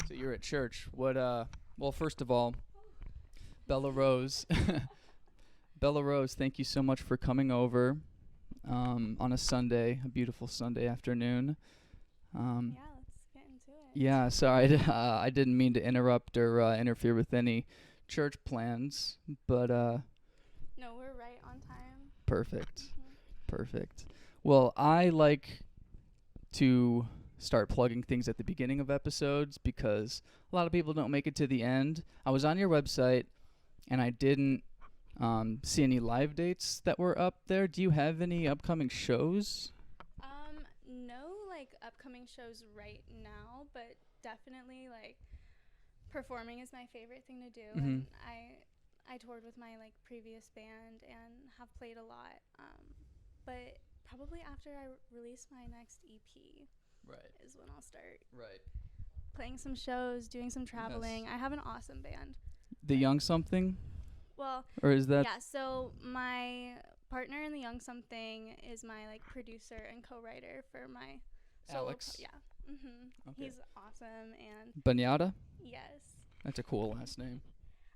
So you're at church. Well, first of all, Bella Rose. Bella Rose, thank you so much for coming over on a Sunday, a beautiful Sunday afternoon. Yeah, let's get into it. Yeah, sorry, I didn't mean to interrupt or interfere with any church plans, but No, we're right on time. perfect, Mhm. perfect. Well, I like to start plugging things at the beginning of episodes because a lot of people don't make it to the end. I was on your website and I didn't see any live dates that were up there. Do you have any upcoming shows? No, like upcoming shows right now, but definitely like performing is my favorite thing to do, and I toured with my like previous band and have played a lot. But probably after I release my next EP Right. is when I'll start Right. playing some shows, doing some traveling. Yes. I have an awesome band. The Young Something? Well, Or is that? yeah, so my partner in the Young Something is my like producer and co-writer for my solo Alex? yeah. Okay. He's awesome, and Banyata? yes. That's a cool last name.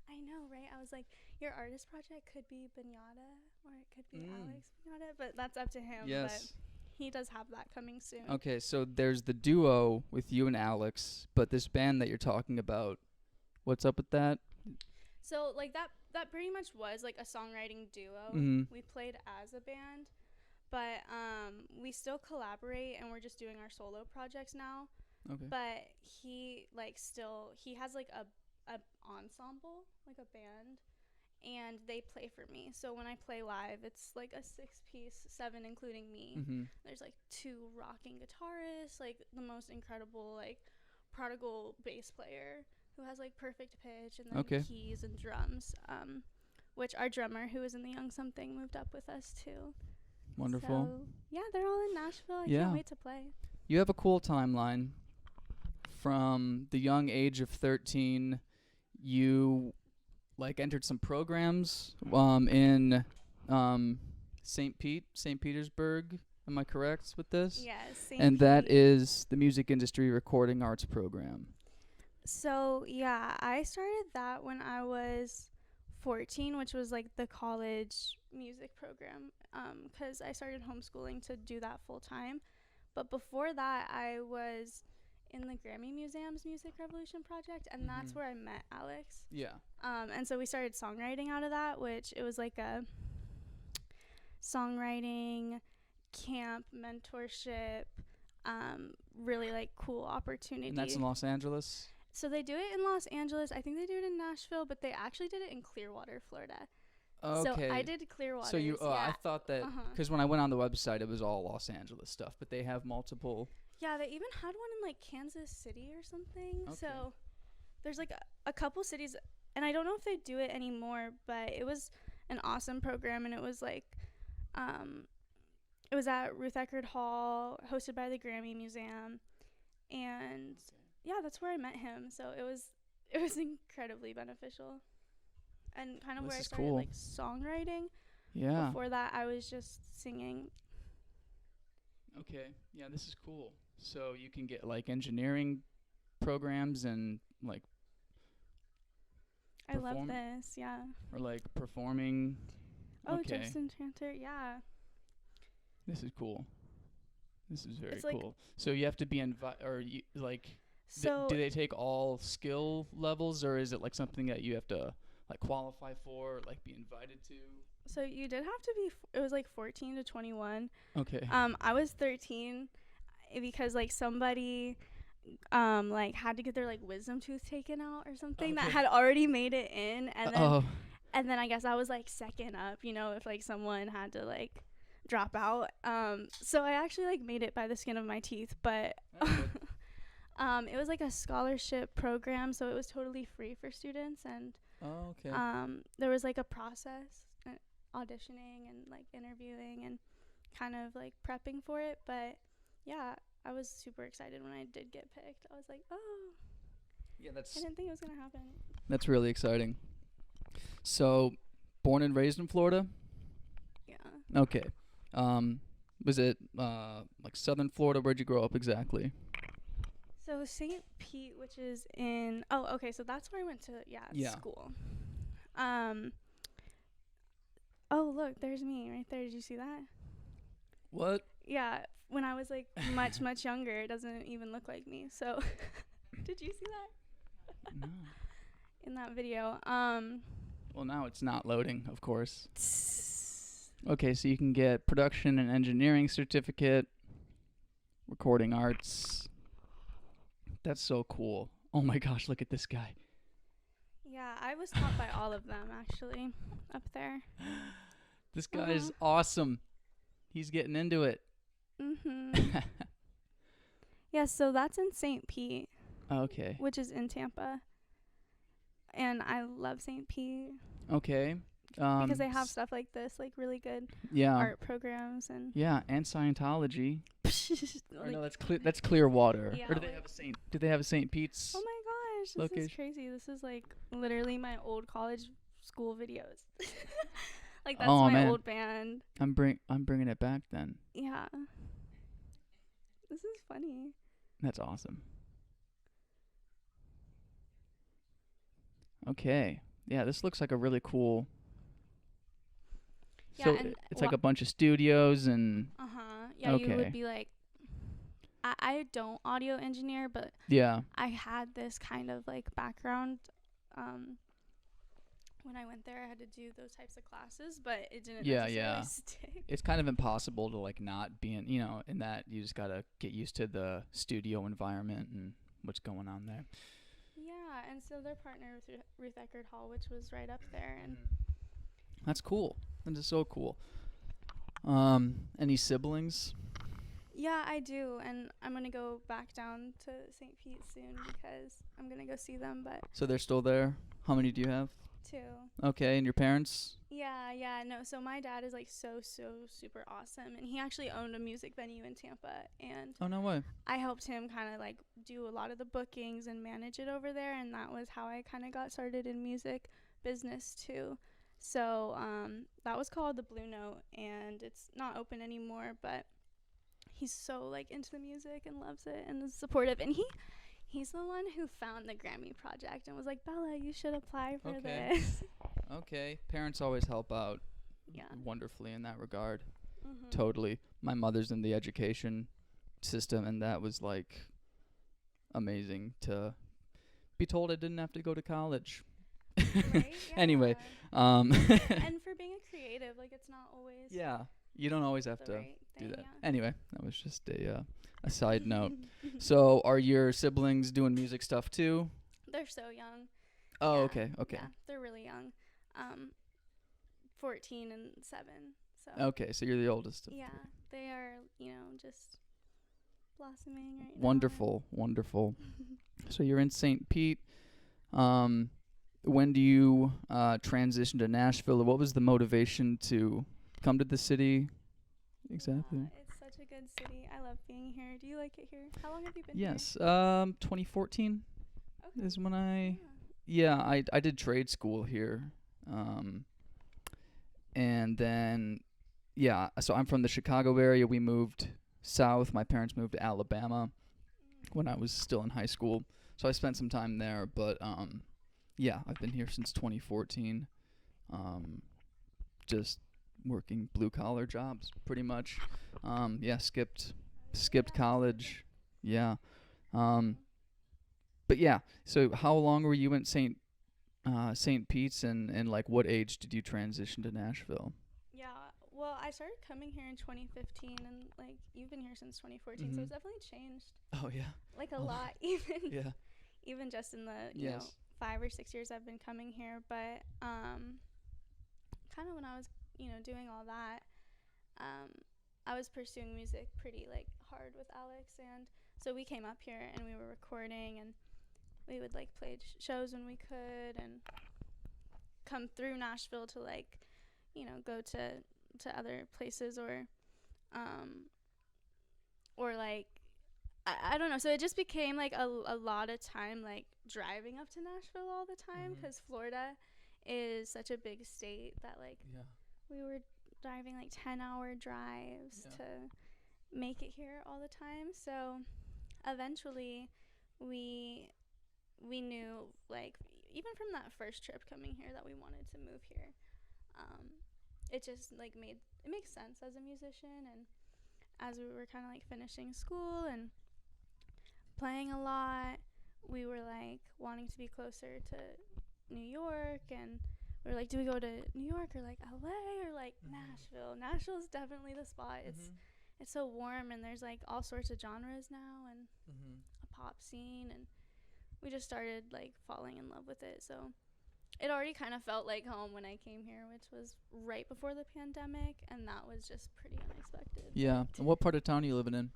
I know, right? I was like, your artist project could be Banyata or it could be Alex Banyata, but that's up to him. Yes. But he does have that coming soon. Okay, so there's the duo with you and Alex, but this band that you're talking about, what's up with that? So like that pretty much was like a songwriting duo. We played as a band, but we still collaborate and we're just doing our solo projects now. Okay. But he has like a ensemble, like a band, and they play for me. So when I play live, it's like a 6-piece, 7 including me. There's like 2 rocking guitarists, like the most incredible like prodigal bass player who has like perfect pitch, and then keys and drums, which our drummer who was in the Young Something moved up with us too. Wonderful. So yeah, they're all in Nashville. I Yeah. can't wait to play. You have a cool timeline. From the young age of 13, you like entered some programs in St. Petersburg. Am I correct with this? Yes. And that is the Music Industry Recording Arts Program. So yeah, I started that when I was 14, which was like the college music program, because I started homeschooling to do that full time. But before that, I was in the Grammy Museum's Music Revolution project, and that's where I met Alex. Yeah. And so we started songwriting out of that, which it was like a songwriting camp mentorship, really like cool opportunity. And that's in Los Angeles? So they do it in Los Angeles. I think they do it in Nashville, but they actually did it in Clearwater, Florida. Okay. So I did Clearwater. So you, yeah. I thought that, because when I went on the website, it was all Los Angeles stuff, but they have multiple. Yeah, they even had one in like Kansas City or something. Okay. So there's like a couple cities, and I don't know if they do it anymore, but it was an awesome program, and it was like, it was at Ruth Eckerd Hall, hosted by the Grammy Museum, and yeah, that's where I met him. So it was incredibly beneficial, and kind of where I started like songwriting. Yeah. Before that, I was just singing. Okay. Yeah, this is cool. So you can get like engineering programs and like I love this, yeah. Or like performing. Oh, okay. Justin Tranter, yeah. This is cool. This is very It's like cool. So you have to be or you like. So do they take all skill levels, or is it like something that you have to like qualify for, or, like be invited to? So you did have to be. It was like 14 to 21. Okay. I was 13 because like somebody like had to get their like wisdom tooth taken out or something that had already made it in, and then I guess I was like second up, you know, if like someone had to like drop out. So I actually like made it by the skin of my teeth, but it was like a scholarship program, so it was totally free for students, and there was like a process, auditioning and like interviewing and kind of like prepping for it. But yeah, I was super excited when I did get picked. I was like, oh, yeah, I didn't think it was gonna happen. That's really exciting. So, born and raised in Florida? Yeah. Okay. Was it like Southern Florida? Where'd you grow up exactly? So St. Pete, which is in so that's where I went to school. Oh look, there's me right there. Did you see that? What? Yeah, when I was like much younger, it doesn't even look like me. So did you see that? No. In that video. Well, now it's not loading, of course. Okay, so you can get production and engineering certificate, recording arts. That's so cool. Oh my gosh, look at this guy. Yeah, I was taught by all of them actually up there. This guy is awesome. He's getting into it. Yeah, so that's in St. Pete. Okay. Which is in Tampa. And I love St. Pete. Okay. Because they have stuff like this, like really good art programs and and Scientology. Or no, that's Clearwater. Yeah, or do they have a St. Pete's? Oh my gosh, this is crazy. This is like literally my old college school videos. Like that's my old band. I'm bringing it back then. Yeah. This is funny. That's awesome. Okay. Yeah, this looks like a really cool. Yeah, so it's like a bunch of studios and. Yeah, you would be like. I don't audio engineer, but I had this kind of like background. When I went there, I had to do those types of classes, but it didn't necessarily stick. It's kind of impossible to like not be in that you just gotta get used to the studio environment and what's going on there. Yeah, and so they're partnered with Ruth Eckerd Hall, which was right up there, and that's cool. That is so cool. Any siblings? Yeah, I do, and I'm gonna go back down to St. Pete soon because I'm gonna go see them. But so they're still there. How many do you have? 2. Okay, and your parents? Yeah, no. So my dad is like so super awesome, and he actually owned a music venue in Tampa, and oh no way. I helped him kind of like do a lot of the bookings and manage it over there, and that was how I kind of got started in music business too. So that was called the Blue Note, and it's not open anymore, but he's so like into the music and loves it and is supportive, and he's the one who found the Grammy project and was like, Bella, you should apply for this. Okay. Parents always help out wonderfully in that regard. Totally. My mother's in the education system, and that was like amazing to be told I didn't have to go to college. Right? Anyway, and for being a creative, like it's not always you don't always have to do that. Yeah. Anyway, that was just a side note. So are your siblings doing music stuff too? They're so young. Oh, okay. Yeah, they're really young. 14 and 7. So okay, so you're the oldest. Yeah, they are, just blossoming right now. Wonderful. So you're in St. Pete. When do you transition to Nashville? What was the motivation to come to the city? Exactly. It's such a good city. I love being here. Do you like it here? How long have you been here? Yes. 2014 is when I did trade school here. And then so I'm from the Chicago area. We moved south. My parents moved to Alabama when I was still in high school. So I spent some time there, but I've been here since 2014. Just working blue collar jobs pretty much. Skipped college. Yeah. But yeah, so how long were you in St. Pete's, and like what age did you transition to Nashville? Yeah, well, I started coming here in 2015, and like you've been here since 2014, so it's definitely changed. Oh yeah. Like a lot, even. Yeah. Even just in the you know 5 or 6 years I've been coming here, but kind of when I was doing all that, I was pursuing music pretty like hard with Alex, and so we came up here and we were recording, and we would like play shows when we could, and come through Nashville to like go to other places, or like I don't know. So it just became like a lot of time like driving up to Nashville all the time, because Florida is such a big state that like we were driving like 10-hour drives to make it here all the time. So eventually we knew, like, even from that first trip coming here, that we wanted to move here. It just like makes sense as a musician, and as we were kind of like finishing school and playing a lot, we were like wanting to be closer to New York, and we were like, do we go to New York or like LA or like Nashville? Nashville is definitely the spot. It's so warm, and there's like all sorts of genres now, and a pop scene, and we just started like falling in love with it. So it already kind of felt like home when I came here, which was right before the pandemic, and that was just pretty unexpected. Yeah. And what part of town are you living in?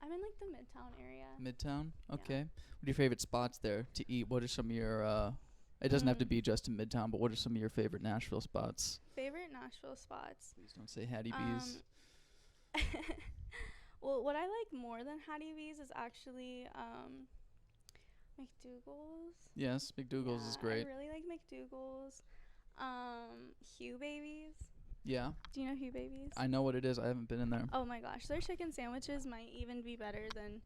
I'm in like the Midtown area. Midtown? Okay. Yeah. What are your favorite spots there to eat? What are some of your it doesn't have to be just in Midtown, but what are some of your favorite Nashville spots? Favorite Nashville spots? Please don't say Hattie B's. Well, what I like more than Hattie B's is actually McDougal's. Yes, McDougal's is great. I really like McDougal's. Hugh Babies. Yeah. Do you know Hugh Babies? I know what it is. I haven't been in there. Oh my gosh, their chicken sandwiches might even be better than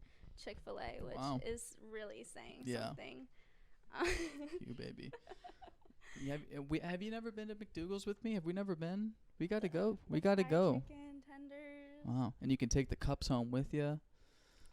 Chick-fil-A, which is really saying something. Hugh Baby. Have you never been to McDougal's with me? Have we never been? We got to go. We got to go. Chicken tenders. Wow. And you can take the cups home with you.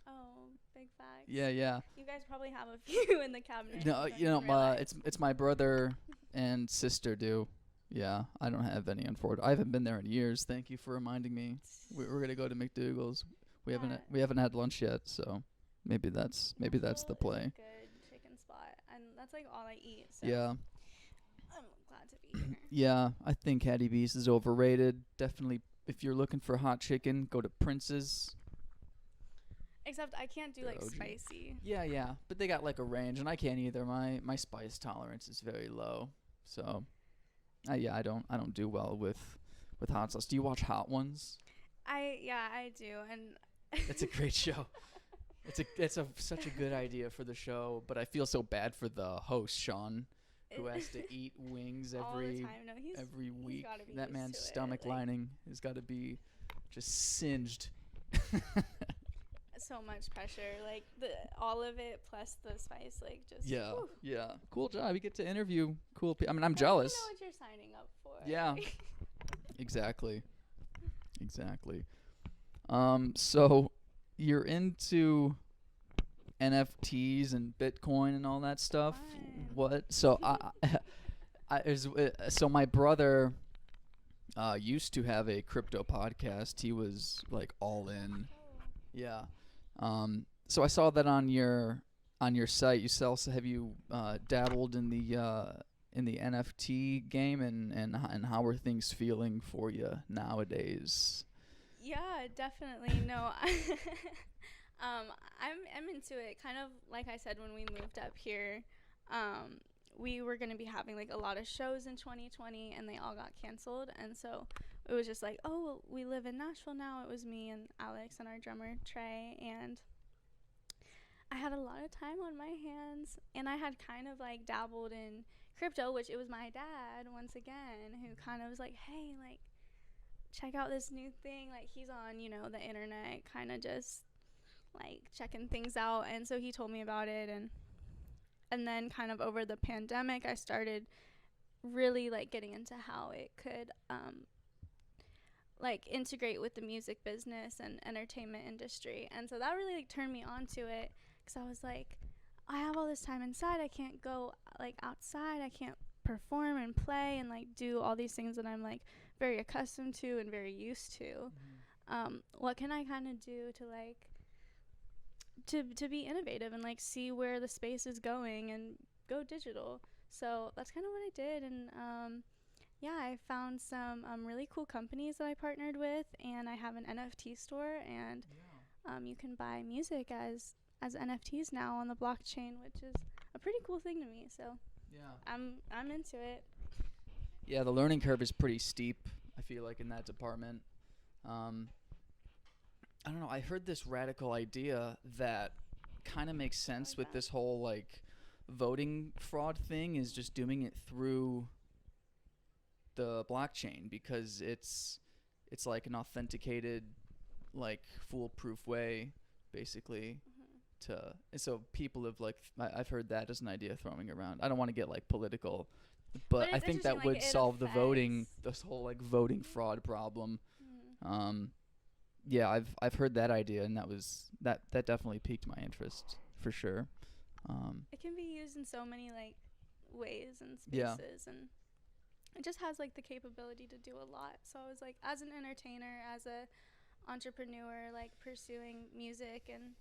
Oh, big facts. Yeah. You guys probably have a few in the cabinet. No, it's my brother and sister do. Yeah, I don't have any, unfortunately. I haven't been there in years. Thank you for reminding me. We're gonna go to McDougal's. We haven't had lunch yet, so maybe that's the play. Good chicken spot, and that's like all I eat. So Yeah. I'm glad to be here. Yeah, I think Hattie B's is overrated. Definitely, if you're looking for hot chicken, go to Prince's. Except I can't do like spicy. Yeah, but they got like a range, and I can't either. My spice tolerance is very low, so. I don't do well with hot sauce. Do you watch Hot Ones? I do, and it's a great show. It's such a good idea for the show, but I feel so bad for the host Sean, who has to eat wings every week. That man's stomach lining has got to be just singed. So much pressure, like all of it plus the spice, like just yeah. Cool job. You get to interview cool people. I mean, I'm jealous. You know what you're signing up for. Yeah. Exactly. So you're into NFTs and Bitcoin and all that stuff. Fine. What? So so my brother used to have a crypto podcast. He was like all in. Yeah. So I saw that on your site. Have you dabbled in the NFT game, and how are things feeling for you nowadays? Yeah, definitely. No, I'm into it. Kind of like I said when we moved up here, we were gonna be having like a lot of shows in 2020, and they all got canceled, and so it was just like, oh, well, we live in Nashville now. It was me and Alex and our drummer Trey, and I had a lot of time on my hands, and I had kind of like dabbled in crypto, which it was my dad once again who kind of was like, hey, like check out this new thing. Like he's on, the internet, kind of just like checking things out, and so he told me about it, and then kind of over the pandemic, I started really like getting into how it could like integrate with the music business and entertainment industry, and so that really like turned me on to it, because I was like, I have all this time inside, I can't go like outside, I can't perform and play and like do all these things that I'm like very accustomed to and very used to. What can I kind of do to like to be innovative and like see where the space is going and go digital? So that's kind of what I did, and I found some really cool companies that I partnered with, and I have an NFT store, and you can buy music as NFTs now on the blockchain, which is a pretty cool thing to me. So I'm into it. Yeah, the learning curve is pretty steep, I feel like, in that department. I don't know, I heard this radical idea that kind of makes sense with this whole like voting fraud thing, is just doing it through the blockchain, because it's like an authenticated, like foolproof way basically so people have like I've heard that as an idea throwing around. I don't want to get like political, but I think that would solve the voting, this whole like voting fraud problem. Yeah, I've heard that idea, and that definitely piqued my interest for sure. It can be used in so many like ways and spaces, and it just has like the capability to do a lot. So I was like, as an entertainer, as a entrepreneur, like pursuing music and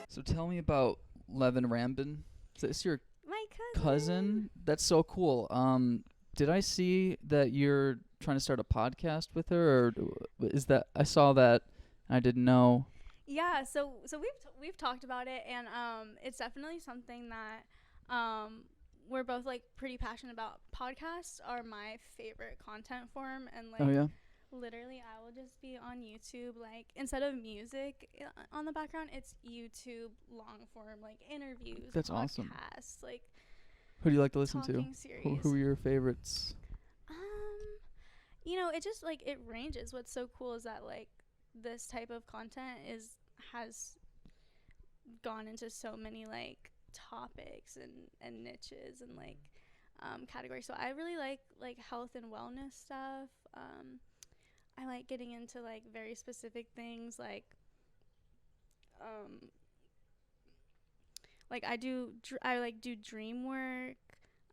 So tell me about Levin Rambin. Is this your my cousin? That's so cool. Did I see that you're trying to start a podcast with her, or is that I saw that and I didn't know? Yeah, so we've talked about it, and it's definitely something that we're both like pretty passionate about. Podcasts are my favorite content form, and like Oh yeah. literally I will just be on YouTube, like instead of music on the background, it's YouTube long form like interviews. That's podcasts, awesome. Like who do you like to listen to? Who are your favorites? You know, it just like it ranges. What's so cool is that like this type of content has gone into so many like topics and niches and like categories. So I really like health and wellness stuff. I like getting into like very specific things like I do dream work,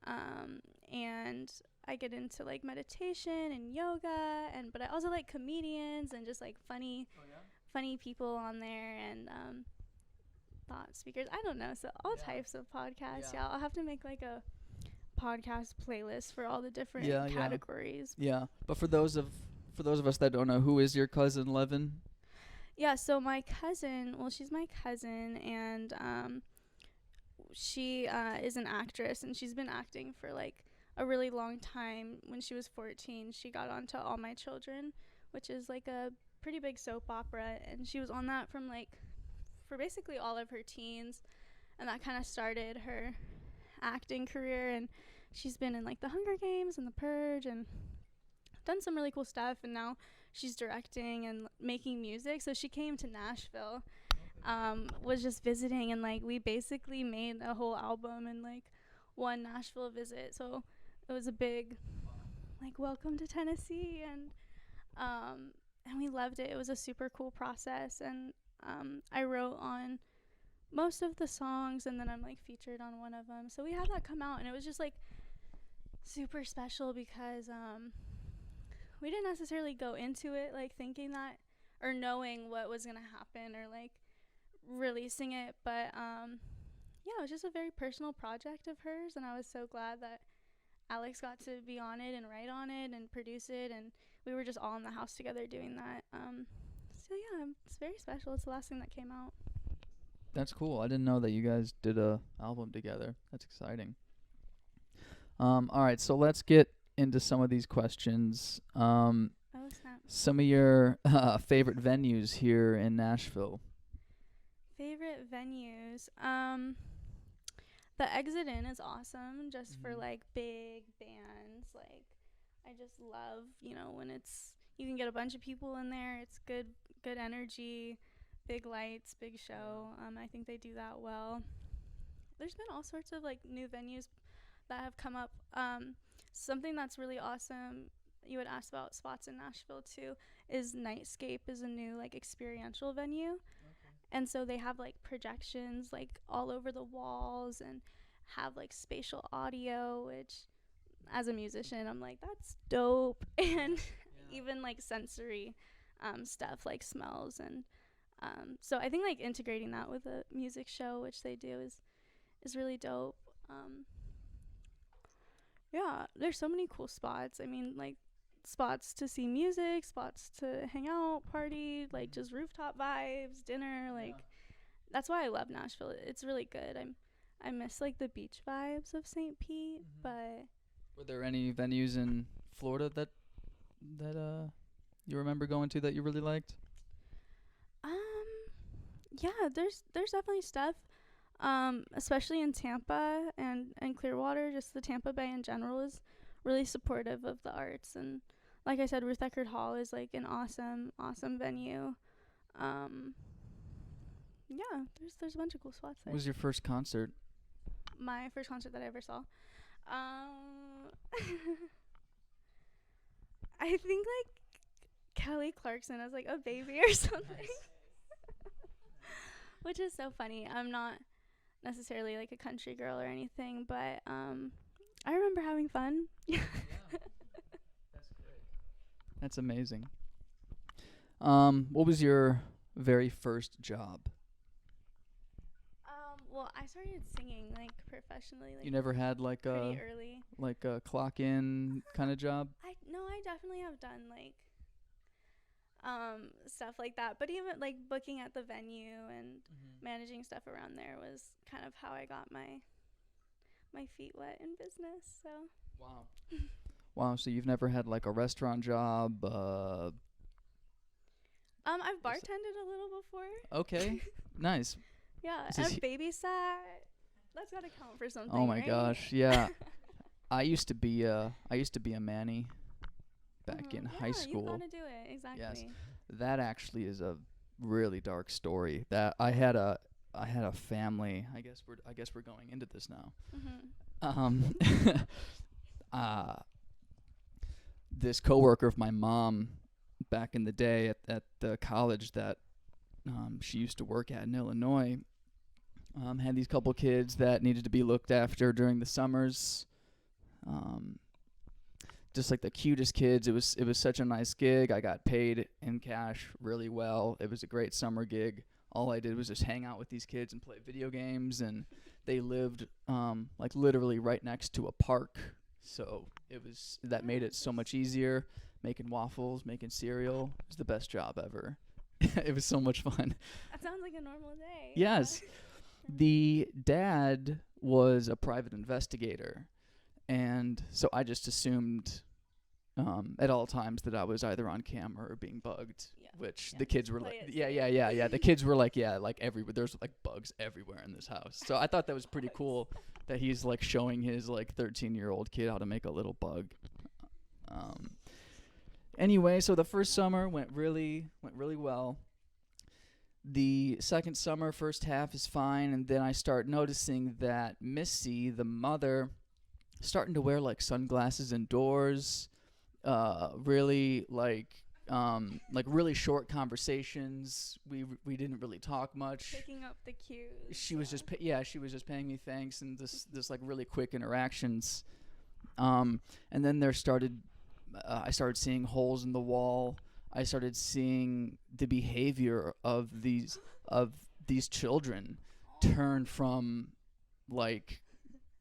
and I get into like meditation and yoga, but I also like comedians and just like funny people on there, and thought speakers. I don't know, so all types of podcasts. Yeah, I'll have to make like a podcast playlist for all the different categories. Yeah, but for those of us that don't know, who is your cousin Levin? Yeah, so my cousin, well, she's my cousin, and she is an actress, and she's been acting for like a really long time. When she was 14, she got onto All My Children, which is like a pretty big soap opera, and she was on that from like for basically all of her teens, and that kind of started her acting career. And she's been in like The Hunger Games and The Purge and done some really cool stuff, and now she's directing and making music. So she came to Nashville, was just visiting, and like we basically made a whole album in like one Nashville visit. So it was a big like welcome to Tennessee, and we loved it. It was a super cool process, and I wrote on most of the songs, and then I'm like featured on one of them. So we had that come out, and it was just like super special because we didn't necessarily go into it like thinking that or knowing what was gonna happen or like releasing it, but yeah, it was just a very personal project of hers, and I was so glad that Alex got to be on it and write on it and produce it, and we were just all in the house together doing that. So yeah, it's very special. It's the last thing that came out. That's cool. I didn't know that you guys did a album together. That's exciting. All right, so let's get into some of these questions. Some of your favorite venues here in Nashville. Favorite venues? The Exit Inn is awesome, just for like big bands. Like I just love, when you can get a bunch of people in there. It's good energy, big lights, big show. I think they do that well. There's been all sorts of like new venues that have come up. Something that's really awesome, you had asked about spots in Nashville too, is Nightscape is a new like experiential venue. And so they have like projections like all over the walls and have like spatial audio, which as a musician I'm like, that's dope. And even like sensory stuff like smells, and so I think like integrating that with a music show, which they do, is really dope. Yeah, there's so many cool spots. I mean, like spots to see music, spots to hang out, party, like just rooftop vibes, dinner, like that's why I love Nashville. It's really good. I miss like the beach vibes of St. Pete, but were there any venues in Florida that you remember going to that you really liked? Yeah, there's definitely stuff. Especially in Tampa and Clearwater, just the Tampa Bay in general is really supportive of the arts. And like I said, Ruth Eckerd Hall is like an awesome venue. Um, yeah, there's a bunch of cool spots there. What was your first concert? My first concert that I ever saw. I think like Kelly Clarkson as like a baby or something. Which is so funny. I'm not necessarily like a country girl or anything, but I remember having fun. Yeah. That's great. That's amazing. What was your very first job? Well, I started singing like professionally. Like You never had like pretty a early. clock in kind of job? I definitely have done like stuff like that, but even like booking at the venue and managing stuff around there was kind of how I got my feet wet in business. So Wow. Wow, so you've never had like a restaurant job? I've bartended a little before. Okay. Nice. Yeah, This and is I've babysat. That's gotta count for something. Oh my right? gosh, yeah. I used to be a Manny back in high You school. gotta do it, exactly. Yes. That actually is a really dark story. That I had a family. I guess we're going into this now. This coworker of my mom back in the day at the college that she used to work at in Illinois had these couple kids that needed to be looked after during the summers. Just like the cutest kids. It was such a nice gig. I got paid in cash really well. It was a great summer gig. All I did was just hang out with these kids and play video games, and they lived like literally right next to a park. So that made it so much easier. Making waffles, making cereal. It was the best job ever. It was so much fun. That sounds like a normal day. Yes. The dad was a private investigator. And so I just assumed at all times that I was either on camera or being bugged, which the kids were like, yeah. The kids were like, like everywhere. There's like bugs everywhere in this house. So I thought that was pretty cool that he's like showing his like 13-year-old kid how to make a little bug. Anyway, so the first summer went really well. The second summer, first half is fine, and then I start noticing that Missy, the mother, starting to wear like sunglasses indoors, really like really short conversations. We didn't really talk much. Picking up the cues. She was just paying me thanks and this like really quick interactions. And then I started seeing holes in the wall. I started seeing the behavior of these children turn from like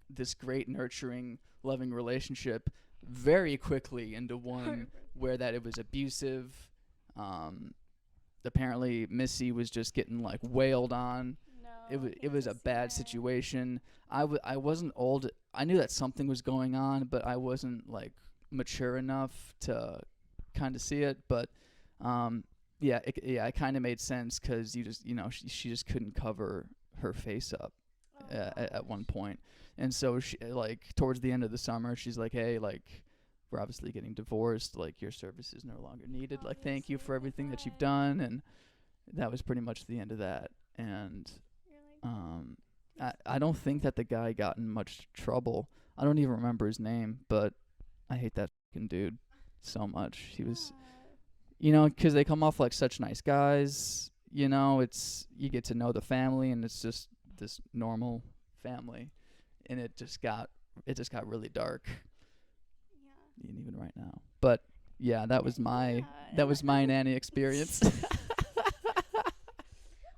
this great nurturing loving relationship very quickly into one where that it was abusive. Apparently Missy was just getting like wailed on. It was a bad situation. I wasn't old. I knew that something was going on, but I wasn't like mature enough to kind of see it. But it kind of made sense because she just couldn't cover her face up at one point. And so she, like, towards the end of the summer, she's like, hey, like, we're obviously getting divorced. Like, your service is no longer needed. Like, thank you for everything that you've done. And that was pretty much the end of that. And I don't think that the guy got in much trouble. I don't even remember his name, but I hate that fucking dude so much. He was, because they come off like such nice guys. You get to know the family, and it's just this normal family. And it just got really dark. Yeah. Even right now. But yeah, that was my nanny experience.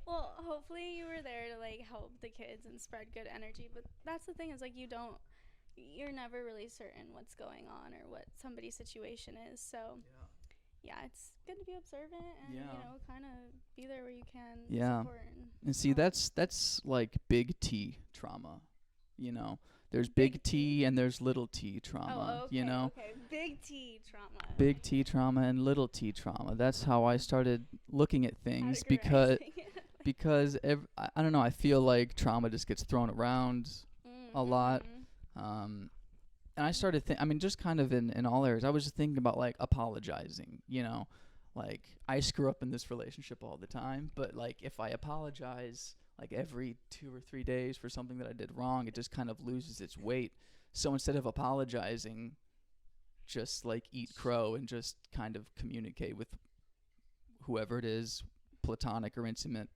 Well, hopefully you were there to like help the kids and spread good energy. But that's the thing is like you're never really certain what's going on or what somebody's situation is. So yeah, it's good to be observant and kind of be there where you can. Yeah. Support and see, that's like big T trauma. There's big T and there's little T trauma. Okay, okay. Big T trauma. Big T trauma and little T trauma. That's how I started looking at things because because I don't know. I feel like trauma just gets thrown around a lot. And I started just kind of in all areas. I was just thinking about like apologizing, like I screw up in this relationship all the time, but like if I apologize like every 2 or 3 days for something that I did wrong, it just kind of loses its weight. So instead of apologizing, just like eat crow and just kind of communicate with whoever it is, platonic or intimate,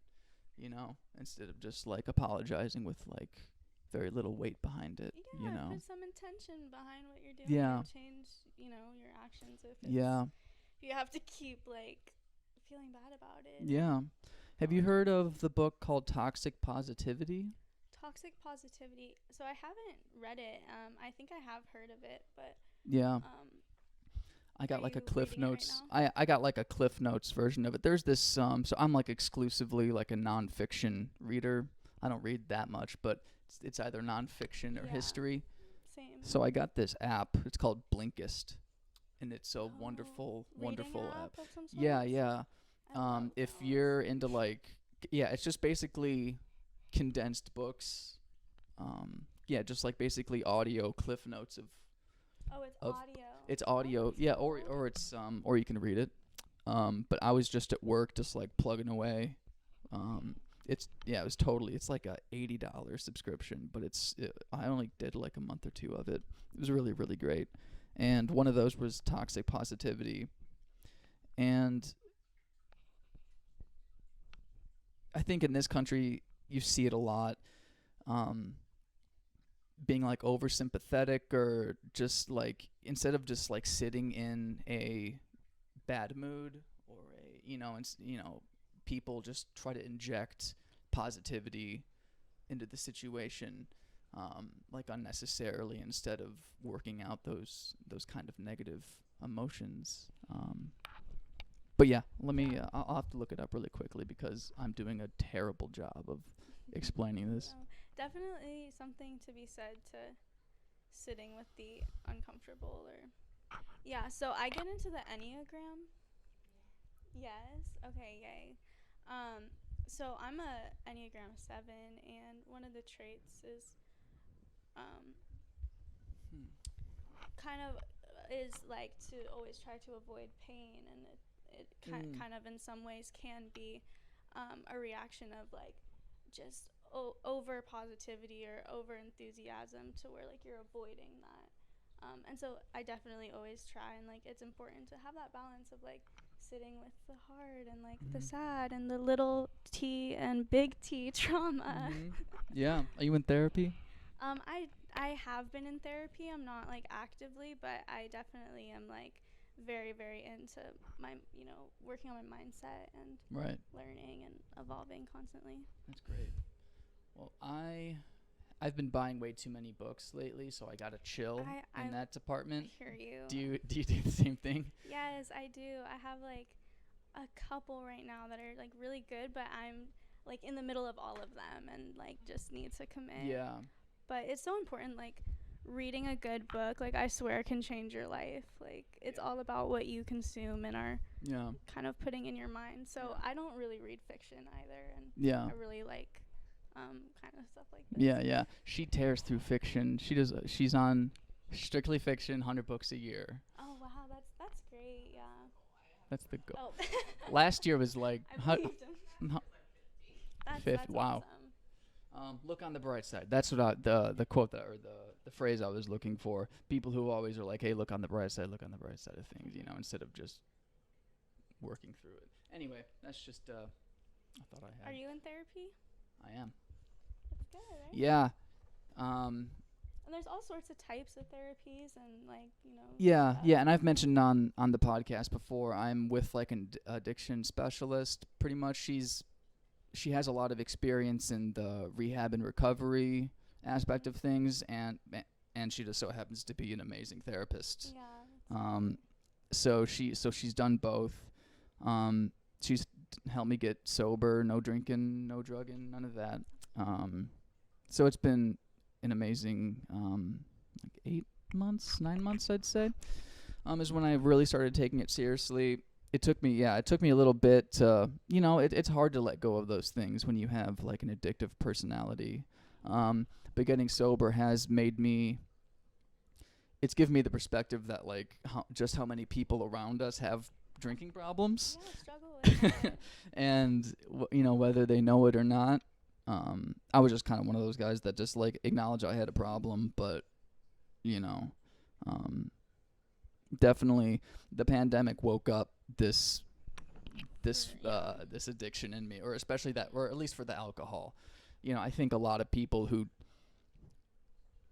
instead of just like apologizing with like very little weight behind it. Put some intention behind what you're doing. Yeah. And change, your actions if you have to keep like feeling bad about it. Yeah. Have you heard of the book called Toxic Positivity? Toxic Positivity. So I haven't read it. I think I have heard of it, but yeah. I got like a Cliff Notes. I got like a Cliff Notes version of it. There's this so I'm like exclusively like a nonfiction reader. I don't read that much, but it's either nonfiction or history. Same. So I got this app. It's called Blinkist, and it's a wonderful app. Of some sort? Yeah. If you're into like, it's just basically condensed books. Just like basically audio Cliff Notes of. Oh, it's audio. It's audio, or it's or you can read it. But I was just at work, just like plugging away. It's like a $80 subscription, but I only did like a month or two of it. It was really, really great. And one of those was Toxic Positivity. And I think in this country you see it a lot. Being like oversympathetic, or just like instead of just like sitting in a bad mood or people just try to inject positivity into the situation like unnecessarily, instead of working out those kind of negative emotions. But yeah, I'll have to look it up really quickly because I'm doing a terrible job of explaining this. Definitely something to be said to sitting with the uncomfortable so I get into the Enneagram. Yes. Okay, yay. So I'm a Enneagram 7, and one of the traits is kind of is like to always try to avoid pain, and it kind of in some ways can be a reaction of like just over positivity or over enthusiasm, to where like you're avoiding that. And so I definitely always try, and like it's important to have that balance of like sitting with the hard and like the sad and the little T and big T trauma. Yeah. Are you in therapy? I have been in therapy. I'm not like actively, but I definitely am like very, very into my, working on my mindset and learning and evolving constantly. That's great. Well, I've been buying way too many books lately, so I gotta chill in that department. I hear you. Do you do the same thing? Yes, I do. I have like a couple right now that are like really good, but I'm like in the middle of all of them and like just need to commit. Yeah. But it's so important, like reading a good book, like I swear can change your life. Like it's all about what you consume and are kind of putting in your mind. So I don't really read fiction either, and I really like kind of stuff like this. Yeah. She tears through fiction. She's on strictly fiction, 100 books a year. Oh wow, that's great. Yeah. That's the goal. Oh. Last year was like I believed him. That's wow. Awesome. Look on the bright side. That's what the quote or the phrase I was looking for. People who always are like, "Hey, look on the bright side. Look on the bright side of things," instead of just working through it. Anyway, that's just I thought I had. Are you in therapy? I am. That's good, right? Yeah. And there's all sorts of types of therapies, and like Yeah, and I've mentioned on the podcast before, I'm with like an addiction specialist. Pretty much, she has a lot of experience in the rehab and recovery aspect of things, and she just so happens to be an amazing therapist. Yeah. So she's done both. She's helped me get sober, no drinking, no drugging, none of that. So it's been an amazing like 9 months, I'd say. Is when I really started taking it seriously. it took me a little bit to, it's hard to let go of those things when you have like an addictive personality. But getting sober has made me, it's given me the perspective that like just how many people around us have drinking problems. Yeah, struggle with that. And whether they know it or not. I was just kind of one of those guys that just like acknowledged I had a problem, but definitely the pandemic woke up this addiction in me, or especially that, or at least for the alcohol. I think a lot of people who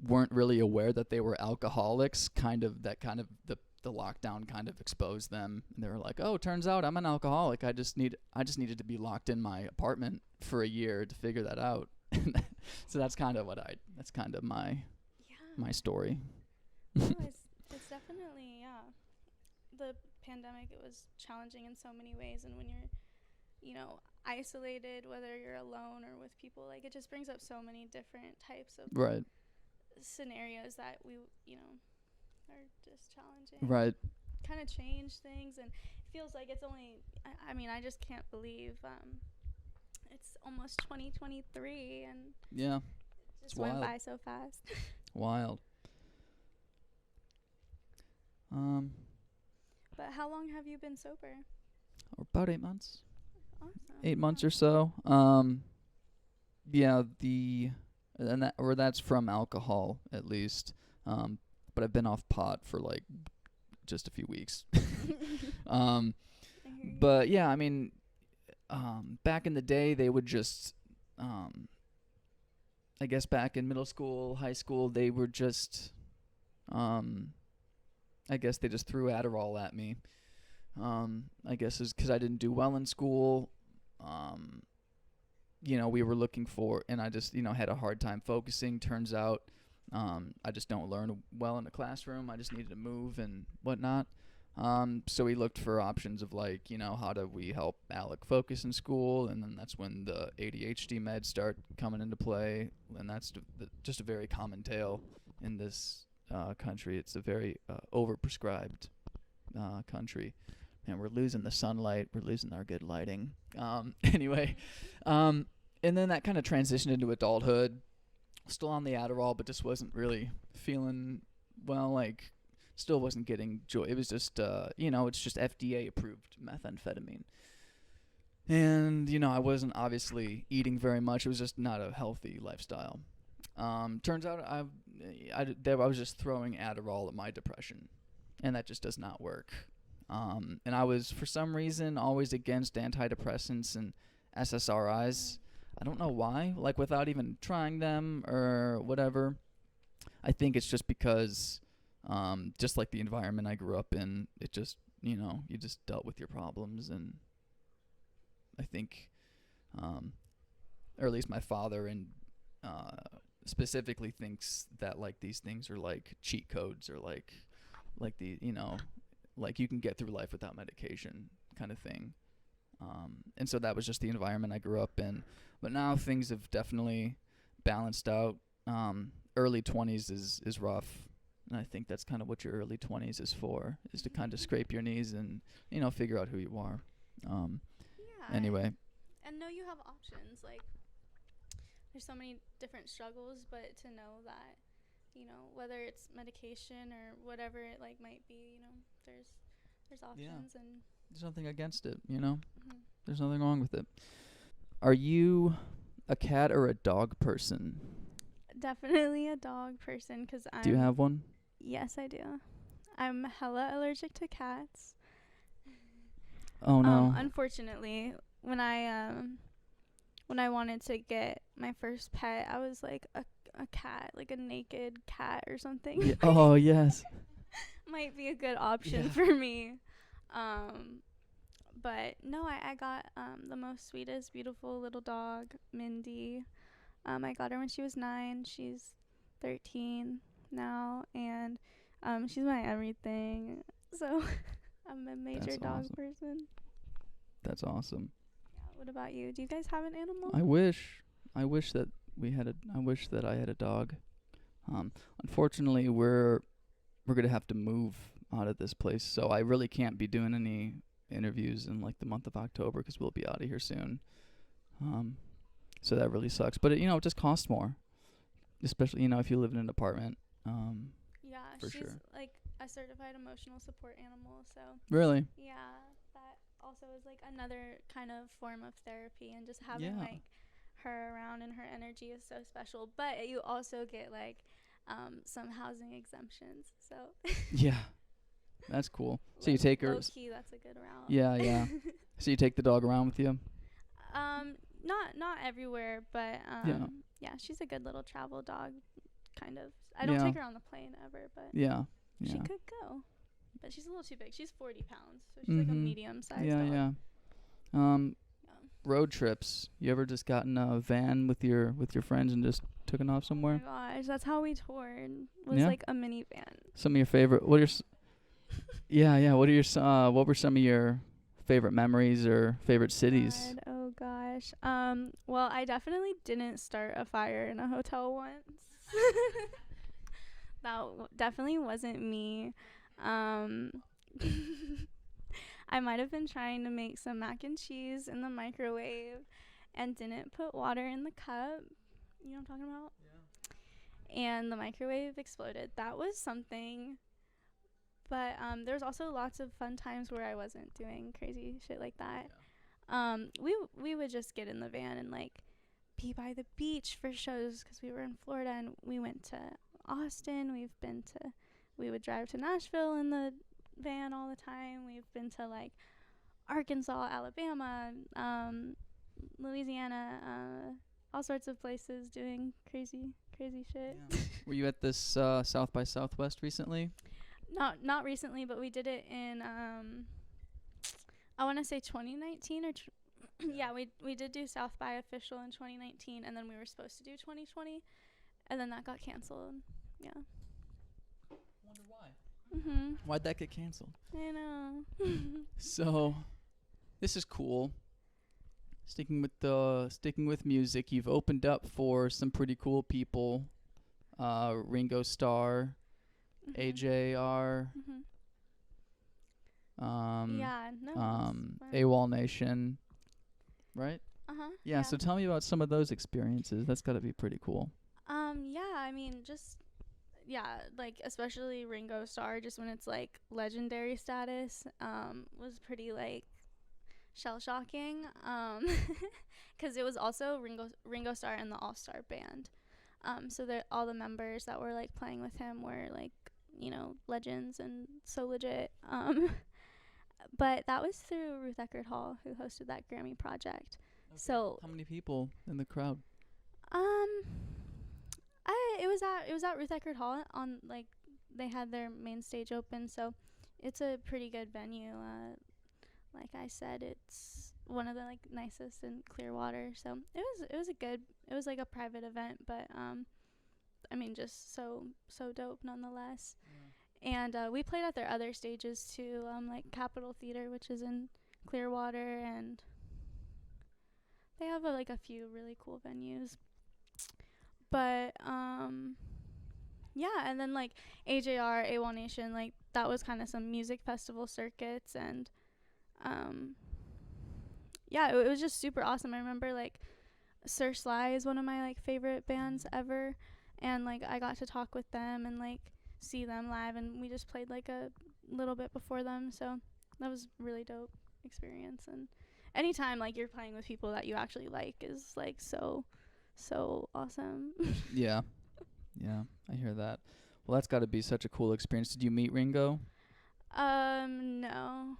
weren't really aware that they were alcoholics, the lockdown kind of exposed them, and they were like, "Oh, turns out I'm an alcoholic. I just needed to be locked in my apartment for a year to figure that out." So that's kind of my story. No, it's definitely, yeah. The pandemic, it was challenging in so many ways, and when you're, isolated, whether you're alone or with people, like, it just brings up so many different types of Right. scenarios that we, are just challenging. Right. Kind of change things, and it feels like it's only, I just can't believe it's almost 2023, and yeah, it just went by so fast. Wild. But how long have you been sober? About 8 months. Awesome. 8 months or so. Yeah, that's from alcohol at least. But I've been off pot for like just a few weeks. But yeah, I mean, back in the day, they would just, I guess back in middle school, high school, they were just, I guess they just threw Adderall at me. I guess is because I didn't do well in school. We were looking for, and I just, had a hard time focusing. Turns out, I just don't learn well in the classroom. I just needed to move and whatnot. So we looked for options of like, how do we help Alec focus in school? And then that's when the ADHD meds start coming into play. And that's just a very common tale in this country. It's a very overprescribed country. And we're losing the sunlight. We're losing our good lighting. Anyway, and then that kind of transitioned into adulthood. Still on the Adderall, but just wasn't really feeling well, like still wasn't getting joy. It was just, it's just FDA approved methamphetamine. And, I wasn't obviously eating very much. It was just not a healthy lifestyle. Turns out I was just throwing Adderall at my depression, and that just does not work. And I was, for some reason, always against antidepressants and SSRIs. I don't know why, like without even trying them or whatever. I think it's just because, just like the environment I grew up in, it just, you just dealt with your problems. And I think, or at least my father and specifically thinks that like these things are like cheat codes or like the, like you can get through life without medication kind of thing. And so that was just the environment I grew up in. But now things have definitely balanced out. Early 20s is rough. And I think that's kind of what your early 20s is for, is to kind of scrape your knees and, figure out who you are. Anyway. And know you have options. Like, there's so many different struggles, but to know that, whether it's medication or whatever it like might be, there's options. And there's nothing against it, Mm-hmm. There's nothing wrong with it. Are you a cat or a dog person? Definitely a dog person, because Do you have one? Yes, I do. I'm hella allergic to cats. Oh no. Unfortunately, when I wanted to get my first pet, I was like a cat, like a naked cat or something. Yeah. Oh yes. Might be a good option for me. But no, I got the most sweetest, beautiful little dog, Mindy. I got her when she was 9. She's 13 now, and she's my everything. So I'm a major dog person. That's awesome. Yeah, what about you? Do you guys have an animal? I wish that I had a dog. Unfortunately, we're gonna have to move out of this place, so I really can't be doing interviews in like the month of October because we'll be out of here soon. So that really sucks. But it just costs more, especially if you live in an apartment. Yeah, for she's sure. like a certified emotional support animal. So Really? yeah, that also is like another kind of form of therapy, and just having like her around and her energy is so special. But you also get like some housing exemptions. So yeah, that's cool. So you take her. Low key, that's a good route. Yeah. So you take the dog around with you? Not everywhere, but yeah, she's a good little travel dog, kind of. I don't take her on the plane ever, but yeah. she could go. But she's a little too big. She's 40 pounds, so she's like a medium-sized dog. Yeah. Road trips. You ever just gotten a van with your friends and just taken off somewhere? Oh my gosh, that's how we toured. Was like a minivan. Some of your favorite. What are your What are your what were some of your favorite memories or favorite cities? Oh gosh. Well, I definitely didn't start a fire in a hotel once. That definitely wasn't me. I might have been trying to make some mac and cheese in the microwave and didn't put water in the cup. You know what I'm talking about? Yeah. And the microwave exploded. That was something. But there's also lots of fun times where I wasn't doing crazy shit like that. Yeah. We would just get in the van and like be by the beach for shows because we were in Florida, and we went to Austin. We would drive to Nashville in the van all the time. We've been to like Arkansas, Alabama, Louisiana, all sorts of places doing crazy shit. Yeah. Were you at this South by Southwest recently? Not recently, but we did it in I want to say 2019 or yeah, we did do South by official in 2019, and then we were supposed to do 2020, and then that got canceled. Yeah. Wonder why. Why'd that get canceled? I know. So, this is cool. Sticking with music, you've opened up for some pretty cool people. Ringo Starr, AJR. AWOL Nation, right? Yeah, so tell me about some of those experiences. That's got to be pretty cool. I mean, like especially Ringo Starr, just when it's like legendary status, was pretty like shell shocking. Because it was also Ringo Starr and the All Star Band. So all the members that were like playing with him were like, legends and so legit. But that was through Ruth Eckerd Hall, who hosted that Grammy project. Okay. So how many people in the crowd? It was at Ruth Eckerd Hall on like they had their main stage open, so it's a pretty good venue. Like I said, it's one of the like nicest in Clearwater, so it was like a private event, but I mean just so dope nonetheless. Yeah. And we played at their other stages too, like Capitol Theater, which is in Clearwater, and they have a few really cool venues. But yeah, and then like AJR, AWOL Nation, like that was kind of some music festival circuits, and yeah, it was just super awesome. I remember like Sir Sly is one of my like favorite bands ever, and like I got to talk with them and like see them live, and we just played like a little bit before them, so that was really dope experience. And anytime like you're playing with people that you actually like is like so awesome. Yeah, I hear that. Well, that's got to be such a cool experience. Did you meet Ringo? No,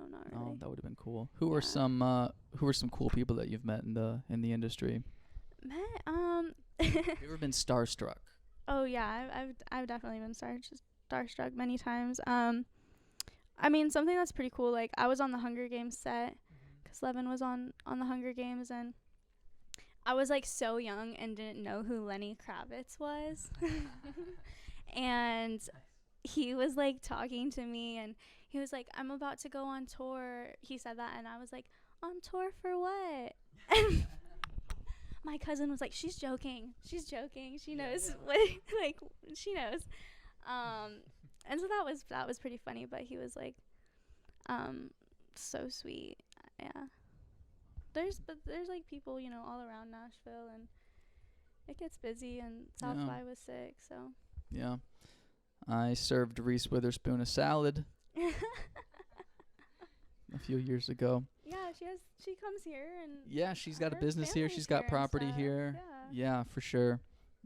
not really. Oh, that would have been cool. Who were some cool people that you've met in the industry? Have you ever been starstruck? Oh yeah, I've definitely been starstruck many times. I mean, something that's pretty cool, like I was on the Hunger Games set because Levin was on the Hunger Games, and I was like so young and didn't know who Lenny Kravitz was. And he was like talking to me, and he was like, I'm about to go on tour. He said that, and I was like, on tour for what? And my cousin was like, she's joking. She knows what, like, she knows. And so that was pretty funny, but he was like, so sweet. Yeah. But there's like people, all around Nashville, and it gets busy, and South by was sick, so. Yeah. I served Reese Witherspoon a salad a few years ago. Yeah, she comes here, and yeah, she's got a business here. She's got property here. Yeah, for sure.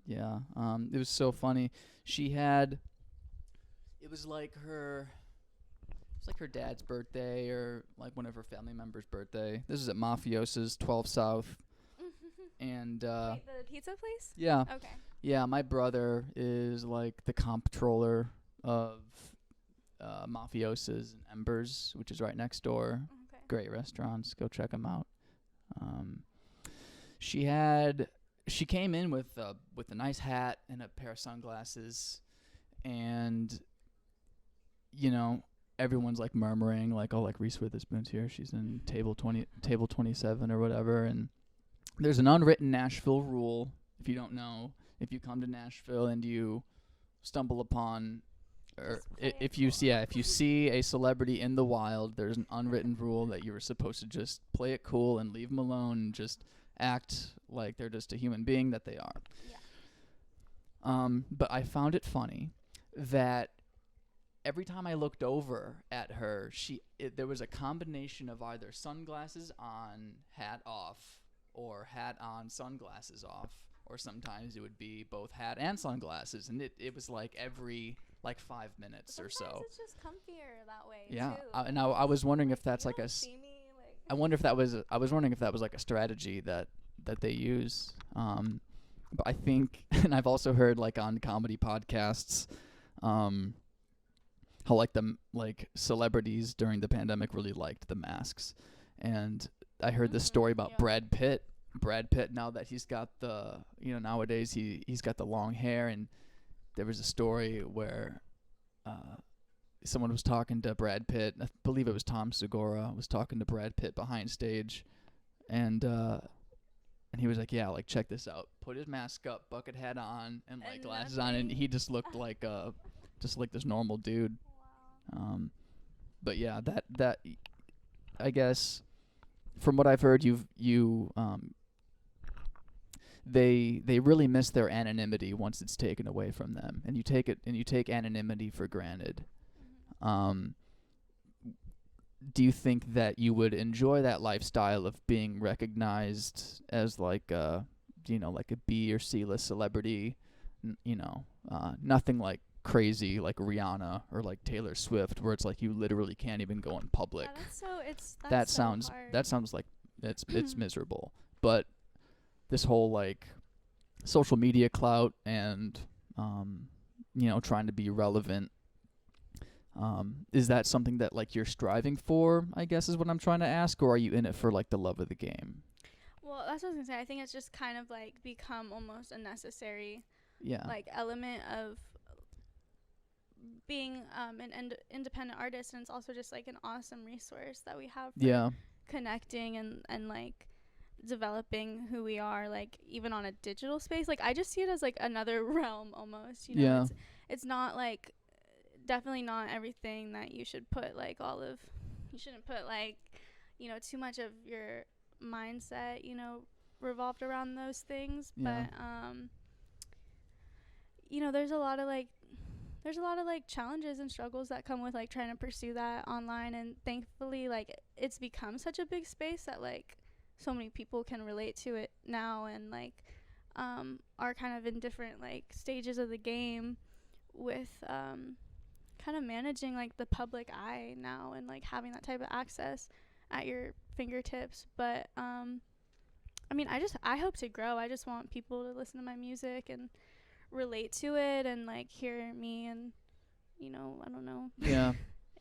Yeah. It was so funny. It was like her dad's birthday or like one of her family members' birthday. This is at Mafiosa's 12 South. And wait, the pizza place? Yeah. Okay. Yeah, my brother is like the comptroller of Mafiosa's and Embers, which is right next door. Okay. Great restaurants. Go check them out. She came in with a nice hat and a pair of sunglasses, and everyone's like murmuring like, oh, like Reese Witherspoon's here. She's in table 27 or whatever. And there's an unwritten Nashville rule. If you don't know, if you come to Nashville and you stumble upon, or if you see a celebrity in the wild, there's an unwritten rule that you're supposed to just play it cool and leave them alone and just act like they're just a human being that they are. Yeah. But I found it funny that every time I looked over at her, there was a combination of either sunglasses on, hat off, or hat on, sunglasses off, or sometimes it would be both hat and sunglasses, and it was like every 5 minutes or so. Sometimes it's just comfier that way. Yeah, too. and I was wondering if that's like I was wondering if that was like a strategy that they use. But I think, and I've also heard like on comedy podcasts, how like celebrities during the pandemic really liked the masks. And I heard this story about Brad Pitt. Brad Pitt, now that he's got the, nowadays he's got the long hair, and there was a story where someone was talking to Brad Pitt. I believe it was Tom Segura was talking to Brad Pitt behind stage, and he was like, yeah, like check this out. Put his mask up, bucket hat on, and like glasses on, and he just looked like this normal dude. Wow. But yeah, that I guess from what I've heard, they really miss their anonymity once it's taken away from them, and you take anonymity for granted. Do you think that you would enjoy that lifestyle of being recognized as like a B or C list celebrity? Nothing like crazy like Rihanna or like Taylor Swift, where it's like you literally can't even go in public. Yeah, that sounds like it's miserable. But this whole like social media clout and trying to be relevant, is that something that like you're striving for, I guess is what I'm trying to ask, or are you in it for like the love of the game? Well, that's what I was gonna say. I think it's just kind of like become almost a necessary like element of being an independent artist, and it's also just like an awesome resource that we have for connecting and like developing who we are, like even on a digital space. Like I just see it as like another realm almost, it's not like, definitely not everything that you should put like you shouldn't put like too much of your mindset revolved around those things. But there's a lot of like challenges and struggles that come with like trying to pursue that online, and thankfully like it's become such a big space that like so many people can relate to it now, and like are kind of in different like stages of the game with kind of managing like the public eye now, and like having that type of access at your fingertips. But I hope to grow. I just want people to listen to my music and relate to it and like hear me and I don't know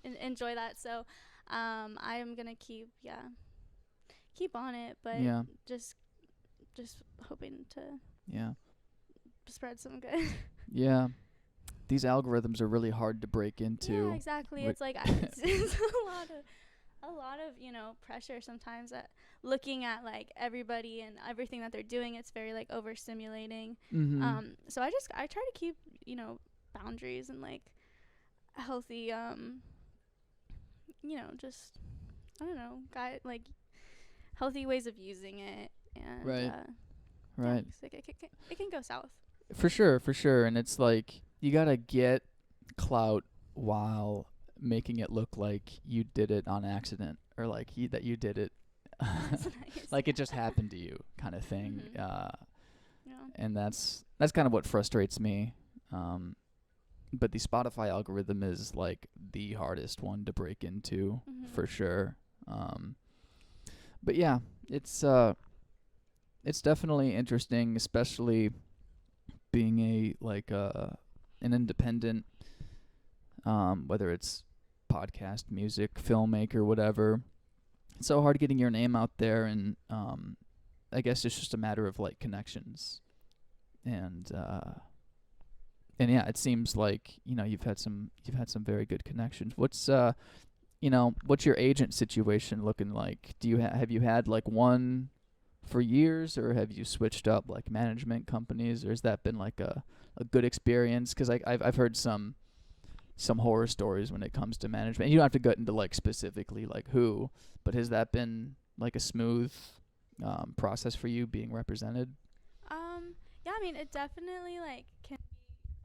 enjoy that. So I am gonna keep on it, but just hoping to spread some good. These algorithms are really hard to break into. Yeah, exactly. It's like it's a lot of pressure sometimes at looking at like everybody and everything that they're doing. It's very like overstimulating. So I try to keep boundaries and like healthy just I don't know, like healthy ways of using it, and Right. Right. Yeah, it can go south. For sure. And it's like you gotta get clout while making it look like you did it on accident, or like that you did it Nice. like it just happened to you, kind of thing. Yeah. And that's kind of what frustrates me. But the Spotify algorithm is like the hardest one to break into, for sure. But yeah, it's definitely interesting, especially being an independent, whether it's podcast, music, filmmaker, whatever. It's so hard getting your name out there, and I guess it's just a matter of like connections, and yeah, it seems like you've had some very good connections. What's your agent situation looking like? Do you have you had like one for years, or have you switched up like management companies, or has that been like a good experience? Because I've heard some horror stories when it comes to management. You don't have to get into like specifically like who, but has that been like a smooth process for you being represented? Yeah, I mean, it definitely like can.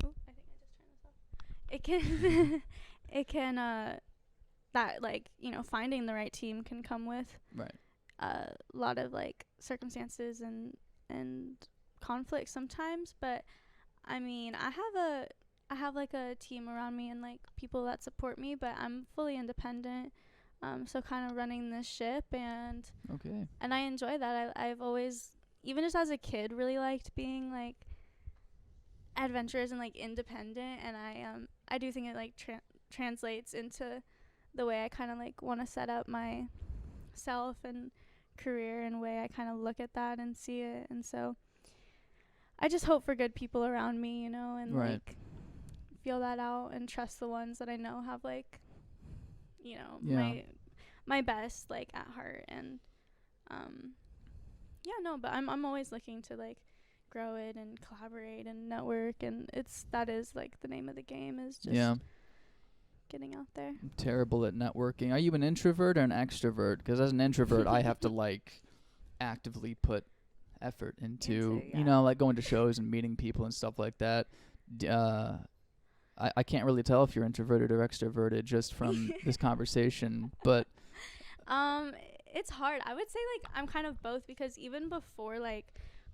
Oh, I think I just turned this off. It can. It can. That like finding the right team can come with Right. A lot of like circumstances and conflicts sometimes, but I mean, I have like a team around me and like people that support me, but I'm fully independent. So kind of running this ship, and I enjoy that. I've always, even just as a kid, really liked being like adventurous and like independent, and I do think it like translates into the way I kind of like want to set up myself and career, and way I kind of look at that and see it. And so I just hope for good people around me, and like feel that out and trust the ones that I know have like my best like at heart. And but I'm always looking to like grow it and collaborate and network, and that is like the name of the game, is just getting out there. I'm terrible at networking. Are you an introvert or an extrovert? Because as an introvert, I have to like actively put effort into like going to shows and meeting people and stuff like that. I can't really tell if you're introverted or extroverted just from this conversation, but it's hard. I would say like I'm kind of both, because even before like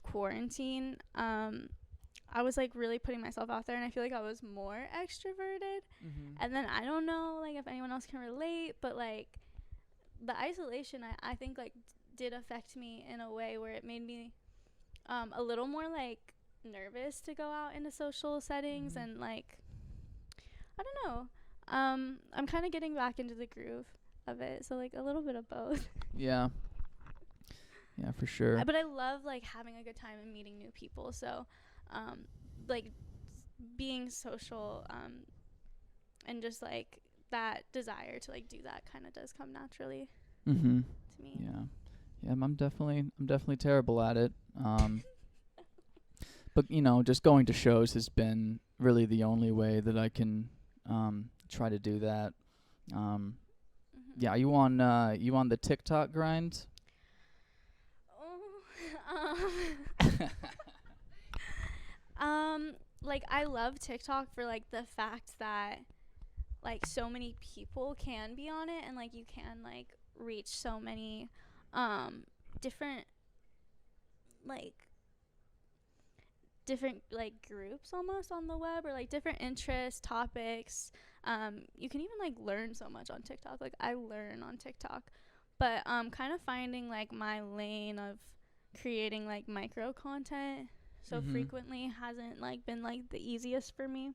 quarantine, I was like really putting myself out there, and I feel like I was more extroverted. And then I don't know like if anyone else can relate, but like the isolation I think like did affect me in a way where it made me a little more like nervous to go out into social settings, and like I don't know. I'm kind of getting back into the groove of it, so like a little bit of both. Yeah, for sure. But I love like having a good time and meeting new people, so like being social, and just like that desire to like do that kind of does come naturally to me. Yeah, I'm definitely terrible at it. But just going to shows has been really the only way that I can try to do that. Yeah, you on the TikTok grind? Like I love TikTok for like the fact that like so many people can be on it, and like you can like reach so many different groups almost on the web, or like different interests, topics. You can even like learn so much on TikTok. Like I learn on TikTok, but kind of finding like my lane of creating like micro content so frequently hasn't like been like the easiest for me.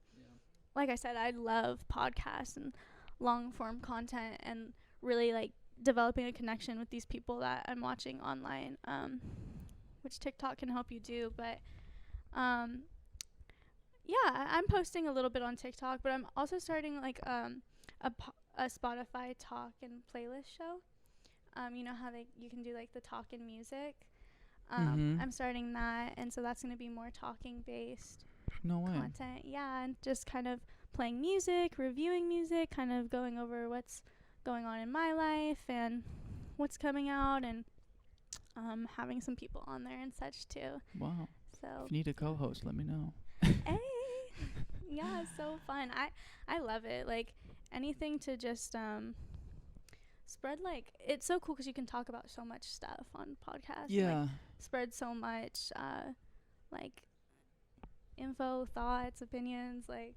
Like I said, I love podcasts and long form content, and really like developing a connection with these people that I'm watching online, which TikTok can help you do. But I'm posting a little bit on TikTok, but I'm also starting like a Spotify talk and playlist show. You know how you can do like the talk and music. I'm starting that, and so that's going to be more talking based content. Yeah, and just kind of playing music, reviewing music, kind of going over what's going on in my life and what's coming out, and having some people on there and such too. Wow. So if you need a co-host, let me know. Hey. Yeah, it's so fun. I love it. Like anything to just spread, like it's so cool because you can talk about so much stuff on podcasts. Yeah. Like, spread so much like info, thoughts, opinions, like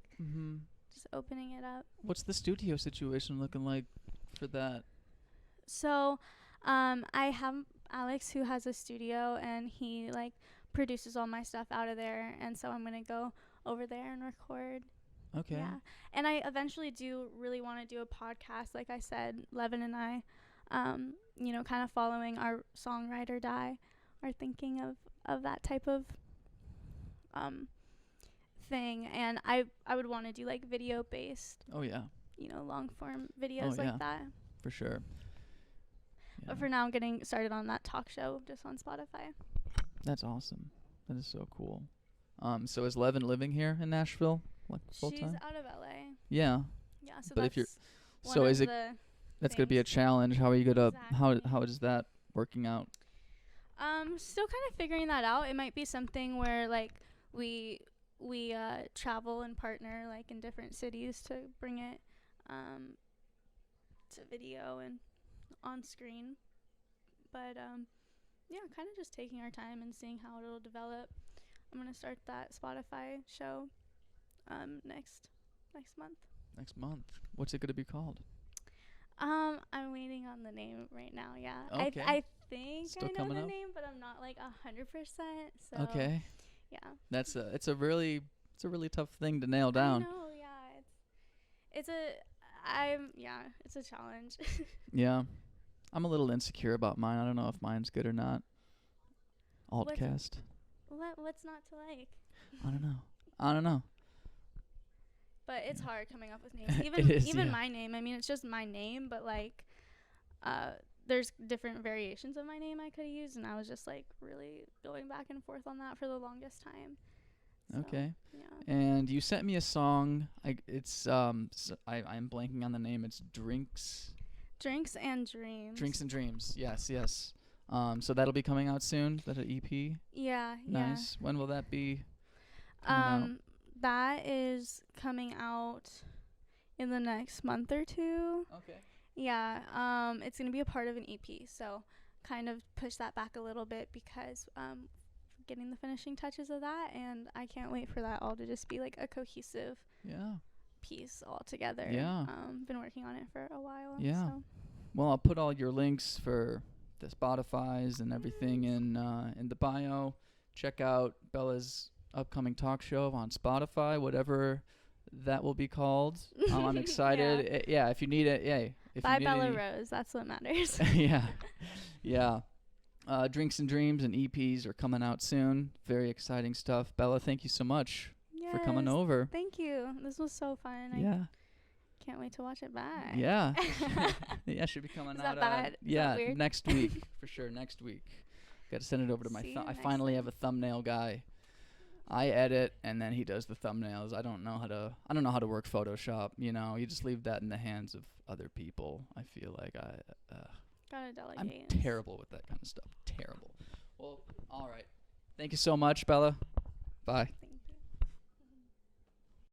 just opening it up. What's the studio situation looking like for that? So I have Alex who has a studio, and he like produces all my stuff out of there, and so I'm gonna go over there and record. Okay. Yeah. And I eventually do really want to do a podcast, like I said. Levin and I you know, kind of following our songwriter die, are thinking of that type of thing, and I would want to do like video based, Oh yeah, you know, long form videos like that. For sure. Yeah. But for now I'm getting started on that talk show just on Spotify. That's awesome. That is so cool. So is Levin living here in Nashville, like full time? She's out of LA. Yeah. Yeah, so but that's if you're one so of is it the that's gonna be a challenge. How are you gonna Exactly. how is that working out? Still kind of figuring that out. It might be something where like we travel and partner like in different cities to bring it to video and on screen. But yeah, kind of just taking our time and seeing how it'll develop. I'm gonna start that Spotify show next month. Next month. What's it gonna be called? I'm waiting on the name right now. Yeah. Okay. I think Still I know coming the up? name, but I'm not like 100%. So Okay. yeah. That's it's a really tough thing to nail down. I know. Yeah. It's a challenge. Yeah. I'm a little insecure about mine. I don't know if mine's good or not. Altcast. What's not to like? I don't know. But it's Yeah. hard coming up with names. Even my name. I mean, it's just my name, but like, there's different variations of my name I could use, and I was just like really going back and forth on that for the longest time. So, Okay. Yeah. And you sent me a song. I'm blanking on the name. It's Drinks and Dreams. Drinks and Dreams. Yes. So that'll be coming out soon. Is that an EP? Yeah. Nice. When will that be Yeah. coming out? That is coming out in the next month or two. Okay. Yeah. It's gonna be a part of an EP, so kind of push that back a little bit because getting the finishing touches of that, and I can't wait for that all to just be like a cohesive piece all together. Yeah. Been working on it for a while. Yeah. So. Well, I'll put all your links for the Spotify's and everything in the bio. Check out Bella's upcoming talk show on Spotify, whatever that will be called. I'm excited. Yeah. If you need it, yay. Bye, Bella Rose. That's what matters. Yeah. Drinks and Dreams and EPs are coming out soon. Very exciting stuff. Bella, thank you so much for coming over. Thank you. This was so fun. Yeah. I can't wait to watch it back. Yeah. Yeah, should be coming out. Is that bad? Yeah, Is that weird? next week for sure. Next week. Got to send it over to my. I finally have a thumbnail guy. I edit and then he does the thumbnails. I don't know how to work Photoshop. You know, you just leave that in the hands of other people. I feel like gotta delegate. I'm terrible with that kind of stuff. Terrible. Well, all right. Thank you so much, Bella. Bye. Thank